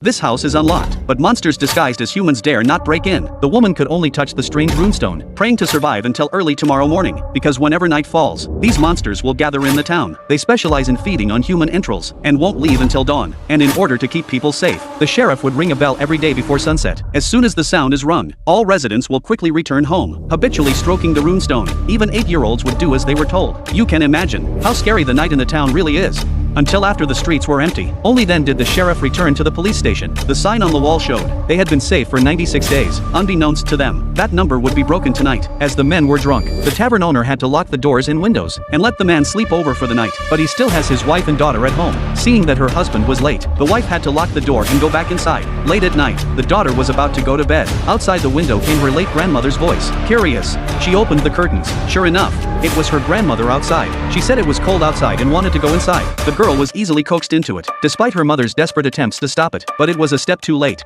This house is unlocked, but monsters disguised as humans dare not break in. The woman could only touch the strange runestone, praying to survive until early tomorrow morning, because whenever night falls, these monsters will gather in the town. They specialize in feeding on human entrails, and won't leave until dawn. And in order to keep people safe, the sheriff would ring a bell every day before sunset. As soon as the sound is rung, all residents will quickly return home, habitually stroking the runestone. Even 8-year-olds would do as they were told. You can imagine how scary the night in the town really is. Until after the streets were empty. Only then did the sheriff return to the police station. The sign on the wall showed they had been safe for 96 days. Unbeknownst to them, that number would be broken tonight. As the men were drunk, the tavern owner had to lock the doors and windows, and let the man sleep over for the night. But he still has his wife and daughter at home. Seeing that her husband was late, the wife had to lock the door and go back inside. Late at night, the daughter was about to go to bed. Outside the window came her late grandmother's voice. Curious, she opened the curtains. Sure enough, it was her grandmother outside. She said it was cold outside and wanted to go inside. The girl was easily coaxed into it, despite her mother's desperate attempts to stop it, but it was a step too late.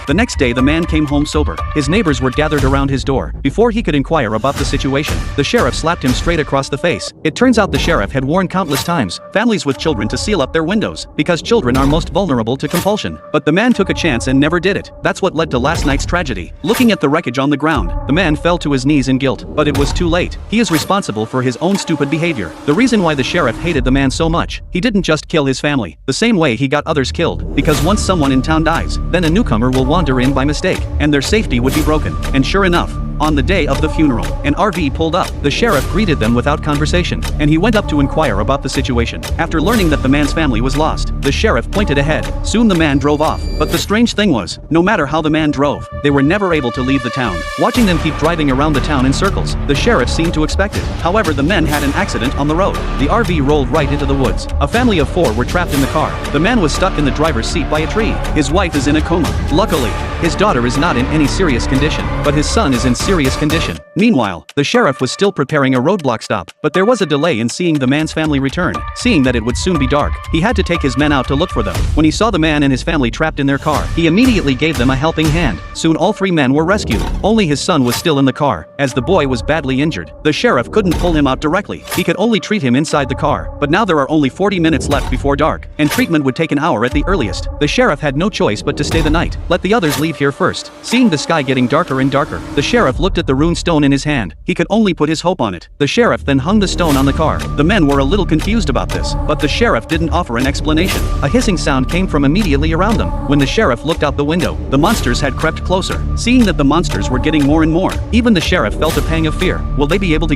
The next day the man came home sober. His neighbors were gathered around his door. Before he could inquire about the situation, the sheriff slapped him straight across the face. It turns out the sheriff had warned countless times families with children to seal up their windows, because children are most vulnerable to compulsion. But the man took a chance and never did it. That's what led to last night's tragedy. Looking at the wreckage on the ground, the man fell to his knees in guilt, but it was too late. He is responsible for his own stupid behavior. The reason why the sheriff hated the man so much, he didn't just kill his family, the same way he got others killed, because once someone in town dies, then a newcomer will wander in by mistake, and their safety would be broken. And sure enough, on the day of the funeral, an RV pulled up. The sheriff greeted them without conversation, and he went up to inquire about the situation. After learning that the man's family was lost, the sheriff pointed ahead. Soon the man drove off, but the strange thing was, no matter how the man drove, they were never able to leave the town. Watching them keep driving around the town in circles, the sheriff seemed to expect it. However, the men had an accident on the road. The RV rolled right into the woods. A family of 4 were trapped in the car. The man was stuck in the driver's seat by a tree. His wife is in a coma. Luckily, his daughter is not in any serious condition, but his son is in serious condition. Meanwhile, the sheriff was still preparing a roadblock stop, but there was a delay in seeing the man's family return. Seeing that it would soon be dark, he had to take his men out to look for them. When he saw the man and his family trapped in their car, he immediately gave them a helping hand. Soon all 3 men were rescued. Only his son was still in the car, as the boy was badly injured. The sheriff couldn't pull him out directly. He could only treat him inside the car, but now there are only 40 minutes left before dark, and treatment would take an hour at the earliest. The sheriff had no choice but to stay the night. Let the others leave here first. Seeing the sky getting darker and darker, the sheriff looked at the rune stone in his hand. He could only put his hope on it. The sheriff then hung the stone on the car. The men were a little confused about this, but the sheriff didn't offer an explanation. A hissing sound came from immediately around them. When the sheriff looked out the window, the monsters had crept closer. Seeing that the monsters were getting more and more, even the sheriff felt a pang of fear. Will they be able to